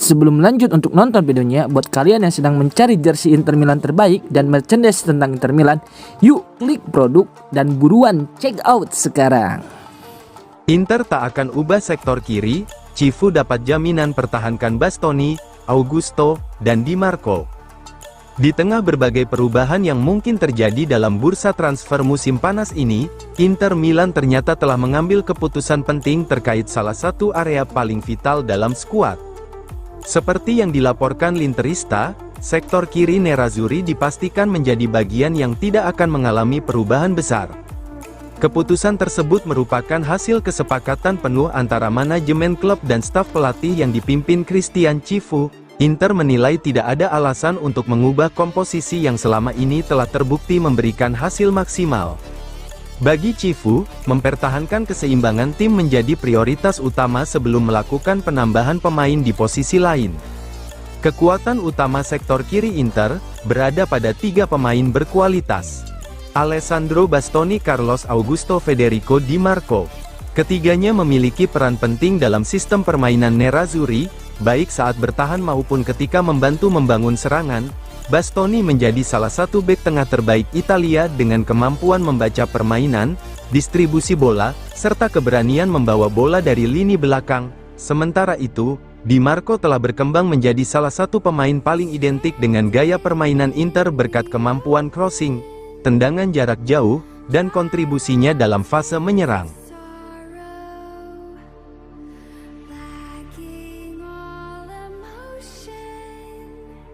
Sebelum lanjut untuk nonton videonya, buat kalian yang sedang mencari jersey Inter Milan terbaik dan merchandise tentang Inter Milan, yuk klik produk dan buruan check out sekarang. Inter tak akan ubah sektor kiri, Cifu dapat jaminan pertahankan Bastoni, Augusto, dan Di Marco. Di tengah berbagai perubahan yang mungkin terjadi dalam bursa transfer musim panas ini, Inter Milan ternyata telah mengambil keputusan penting terkait salah satu area paling vital dalam skuad. Seperti yang dilaporkan L'Interista, sektor kiri Nerazzurri dipastikan menjadi bagian yang tidak akan mengalami perubahan besar. Keputusan tersebut merupakan hasil kesepakatan penuh antara manajemen klub dan staf pelatih yang dipimpin Christian Cifu. Inter menilai tidak ada alasan untuk mengubah komposisi yang selama ini telah terbukti memberikan hasil maksimal. Bagi Cifu, mempertahankan keseimbangan tim menjadi prioritas utama sebelum melakukan penambahan pemain di posisi lain. Kekuatan utama sektor kiri Inter berada pada 3 pemain berkualitas: Alessandro Bastoni, Carlos Augusto, Federico Di Marco. Ketiganya memiliki peran penting dalam sistem permainan Nerazzurri, baik saat bertahan maupun ketika membantu membangun serangan. Bastoni menjadi salah satu bek tengah terbaik Italia dengan kemampuan membaca permainan, distribusi bola, serta keberanian membawa bola dari lini belakang. Sementara itu, Di Marco telah berkembang menjadi salah satu pemain paling identik dengan gaya permainan Inter berkat kemampuan crossing, tendangan jarak jauh, dan kontribusinya dalam fase menyerang.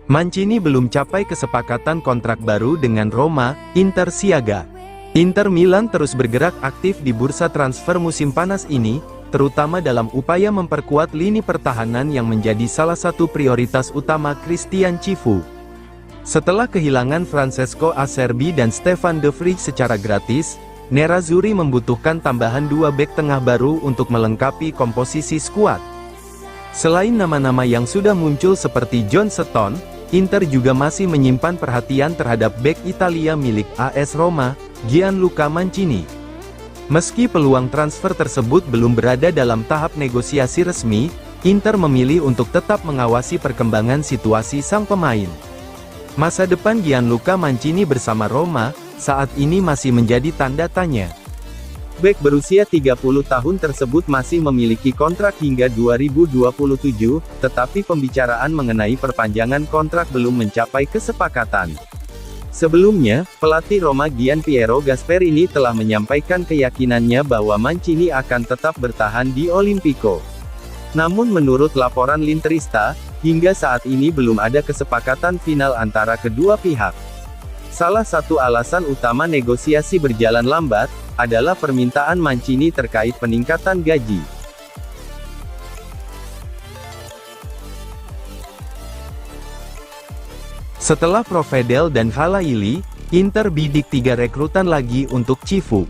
Mancini belum capai kesepakatan kontrak baru dengan Roma. Inter siaga. Inter Milan terus bergerak aktif di bursa transfer musim panas ini, terutama dalam upaya memperkuat lini pertahanan yang menjadi salah satu prioritas utama Christian Cifu. Setelah kehilangan Francesco Acerbi dan Stefan De Vrij secara gratis, Nerazzurri membutuhkan tambahan 2 bek tengah baru untuk melengkapi komposisi skuad. Selain nama-nama yang sudah muncul seperti John Stones, Inter juga masih menyimpan perhatian terhadap bek Italia milik AS Roma, Gianluca Mancini. Meski peluang transfer tersebut belum berada dalam tahap negosiasi resmi, Inter memilih untuk tetap mengawasi perkembangan situasi sang pemain. Masa depan Gianluca Mancini bersama Roma saat ini masih menjadi tanda tanya. Bek berusia 30 tahun tersebut masih memiliki kontrak hingga 2027, tetapi pembicaraan mengenai perpanjangan kontrak belum mencapai kesepakatan. Sebelumnya, pelatih Roma Gianpiero Gasperini telah menyampaikan keyakinannya bahwa Mancini akan tetap bertahan di Olimpico. Namun menurut laporan L'Interista, hingga saat ini belum ada kesepakatan final antara kedua pihak. Salah satu alasan utama negosiasi berjalan lambat adalah permintaan Mancini terkait peningkatan gaji. Setelah Provedel dan Halaili, Inter bidik 3 rekrutan lagi untuk Cifu.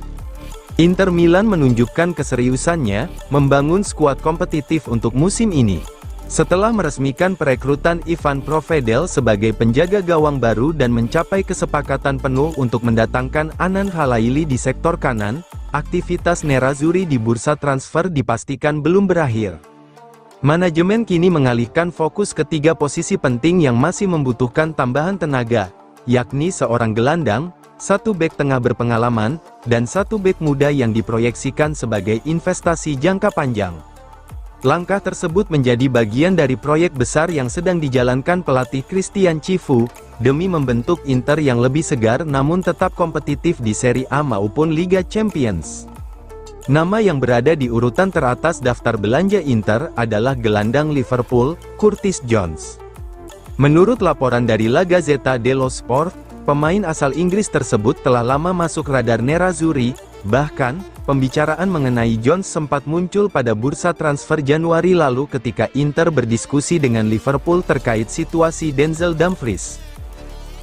Inter Milan menunjukkan keseriusannya membangun skuad kompetitif untuk musim ini. Setelah meresmikan perekrutan Ivan Provedel sebagai penjaga gawang baru dan mencapai kesepakatan penuh untuk mendatangkan Anan Halaili di sektor kanan, aktivitas Nerazzurri di bursa transfer dipastikan belum berakhir. Manajemen kini mengalihkan fokus ke 3 posisi penting yang masih membutuhkan tambahan tenaga, yakni seorang gelandang, 1 bek tengah berpengalaman, dan 1 bek muda yang diproyeksikan sebagai investasi jangka panjang. Langkah tersebut menjadi bagian dari proyek besar yang sedang dijalankan pelatih Christian Cifu, demi membentuk Inter yang lebih segar namun tetap kompetitif di Serie A maupun Liga Champions. Nama yang berada di urutan teratas daftar belanja Inter adalah gelandang Liverpool, Curtis Jones. Menurut laporan dari La Gazzetta dello Sport, pemain asal Inggris tersebut telah lama masuk radar Nerazzurri. Bahkan, pembicaraan mengenai Jones sempat muncul pada bursa transfer Januari lalu ketika Inter berdiskusi dengan Liverpool terkait situasi Denzel Dumfries.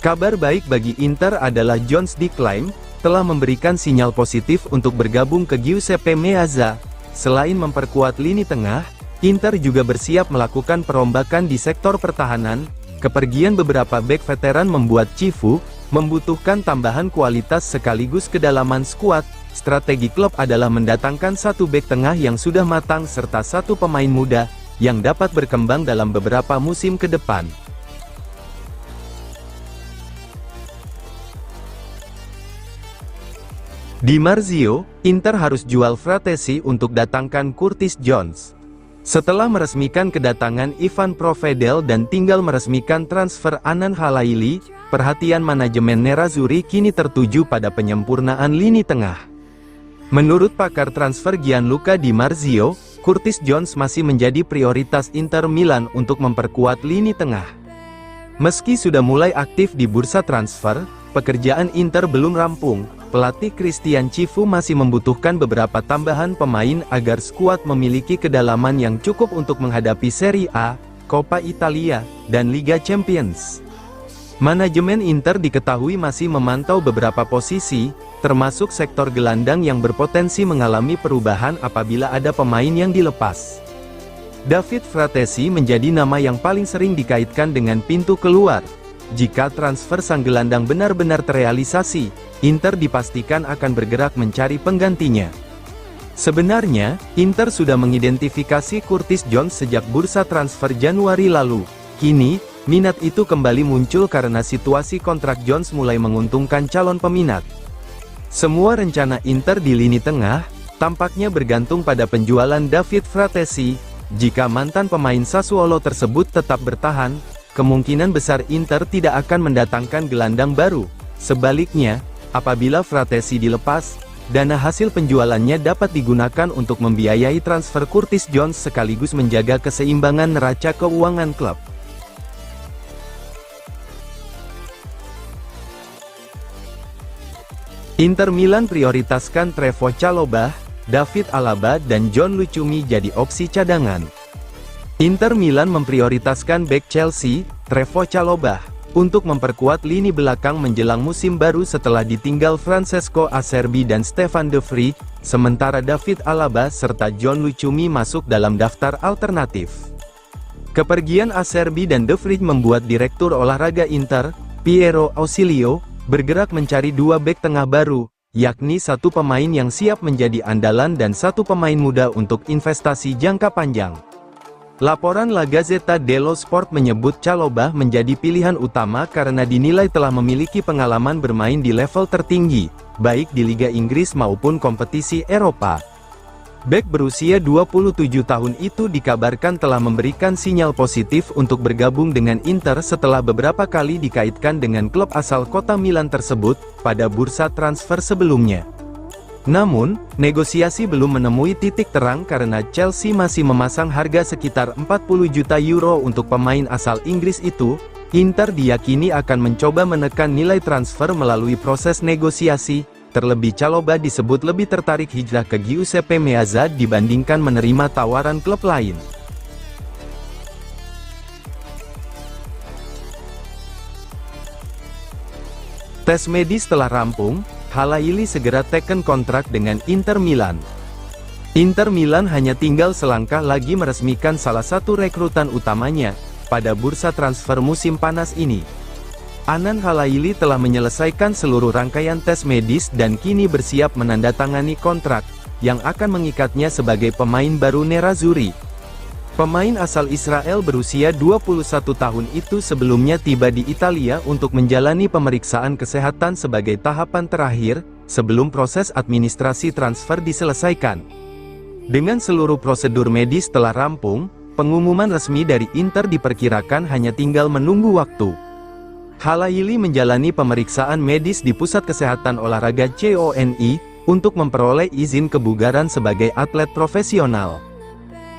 Kabar baik bagi Inter adalah Jones diklaim telah memberikan sinyal positif untuk bergabung ke Giuseppe Meazza. Selain memperkuat lini tengah, Inter juga bersiap melakukan perombakan di sektor pertahanan. Kepergian beberapa bek veteran membuat Cifu membutuhkan tambahan kualitas sekaligus kedalaman skuad. Strategi klub adalah mendatangkan 1 bek tengah yang sudah matang serta 1 pemain muda, yang dapat berkembang dalam beberapa musim ke depan. Di Marzio, Inter harus jual Fratesi untuk datangkan Curtis Jones. Setelah meresmikan kedatangan Ivan Provedel dan tinggal meresmikan transfer Anan Halaili, perhatian manajemen Nerazzurri kini tertuju pada penyempurnaan lini tengah. Menurut pakar transfer Gianluca Di Marzio, Curtis Jones masih menjadi prioritas Inter Milan untuk memperkuat lini tengah. Meski sudah mulai aktif di bursa transfer, pekerjaan Inter belum rampung. Pelatih Christian Cifu masih membutuhkan beberapa tambahan pemain agar skuad memiliki kedalaman yang cukup untuk menghadapi Serie A, Coppa Italia, dan Liga Champions. Manajemen Inter diketahui masih memantau beberapa posisi, termasuk sektor gelandang yang berpotensi mengalami perubahan apabila ada pemain yang dilepas. David Fratesi menjadi nama yang paling sering dikaitkan dengan pintu keluar. Jika transfer sang gelandang benar-benar terrealisasi, Inter dipastikan akan bergerak mencari penggantinya. Sebenarnya, Inter sudah mengidentifikasi Curtis Jones sejak bursa transfer Januari lalu. Kini, minat itu kembali muncul karena situasi kontrak Jones mulai menguntungkan calon peminat. Semua rencana Inter di lini tengah, tampaknya bergantung pada penjualan David Fratesi. Jika mantan pemain Sassuolo tersebut tetap bertahan, kemungkinan besar Inter tidak akan mendatangkan gelandang baru. Sebaliknya, apabila Fratesi dilepas, dana hasil penjualannya dapat digunakan untuk membiayai transfer Curtis Jones sekaligus menjaga keseimbangan neraca keuangan klub. Inter Milan prioritaskan Trevoh Chalobah, David Alaba dan John Lucumi jadi opsi cadangan. Inter Milan memprioritaskan bek Chelsea, Trevoh Chalobah, untuk memperkuat lini belakang menjelang musim baru setelah ditinggal Francesco Acerbi dan Stefan de Vrij, sementara David Alaba serta John Lucumi masuk dalam daftar alternatif. Kepergian Acerbi dan de Vrij membuat Direktur Olahraga Inter, Piero Ausilio, bergerak mencari dua bek tengah baru, yakni satu pemain yang siap menjadi andalan dan satu pemain muda untuk investasi jangka panjang. Laporan La Gazzetta dello Sport menyebut Chalobah menjadi pilihan utama karena dinilai telah memiliki pengalaman bermain di level tertinggi, baik di Liga Inggris maupun kompetisi Eropa. Bek berusia 27 tahun itu dikabarkan telah memberikan sinyal positif untuk bergabung dengan Inter setelah beberapa kali dikaitkan dengan klub asal kota Milan tersebut pada bursa transfer sebelumnya. Namun, negosiasi belum menemui titik terang karena Chelsea masih memasang harga sekitar 40 juta euro untuk pemain asal Inggris itu. Inter diyakini akan mencoba menekan nilai transfer melalui proses negosiasi. Terlebih Chalobah disebut lebih tertarik hijrah ke Giuseppe Meazza dibandingkan menerima tawaran klub lain. Tes medis telah rampung, Halaili segera teken kontrak dengan Inter Milan. Inter Milan hanya tinggal selangkah lagi meresmikan salah satu rekrutan utamanya pada bursa transfer musim panas ini. Anan Halaili telah menyelesaikan seluruh rangkaian tes medis dan kini bersiap menandatangani kontrak, yang akan mengikatnya sebagai pemain baru Nerazzurri. Pemain asal Israel berusia 21 tahun itu sebelumnya tiba di Italia untuk menjalani pemeriksaan kesehatan sebagai tahapan terakhir, sebelum proses administrasi transfer diselesaikan. Dengan seluruh prosedur medis telah rampung, pengumuman resmi dari Inter diperkirakan hanya tinggal menunggu waktu. Halaili menjalani pemeriksaan medis di Pusat Kesehatan Olahraga CONI, untuk memperoleh izin kebugaran sebagai atlet profesional.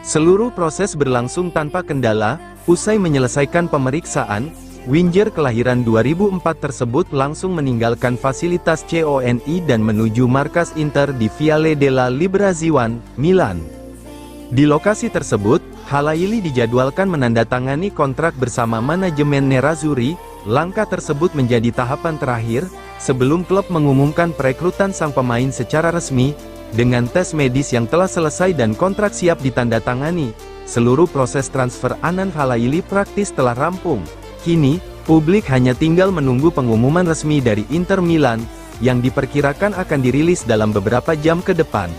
Seluruh proses berlangsung tanpa kendala. Usai menyelesaikan pemeriksaan, winger kelahiran 2004 tersebut langsung meninggalkan fasilitas CONI dan menuju markas Inter di Viale della Liberazione, Milan. Di lokasi tersebut, Halaili dijadwalkan menandatangani kontrak bersama manajemen Nerazzurri. Langkah tersebut menjadi tahapan terakhir, sebelum klub mengumumkan perekrutan sang pemain secara resmi. Dengan tes medis yang telah selesai dan kontrak siap ditandatangani, seluruh proses transfer Anan Halaili praktis telah rampung. Kini, publik hanya tinggal menunggu pengumuman resmi dari Inter Milan, yang diperkirakan akan dirilis dalam beberapa jam ke depan.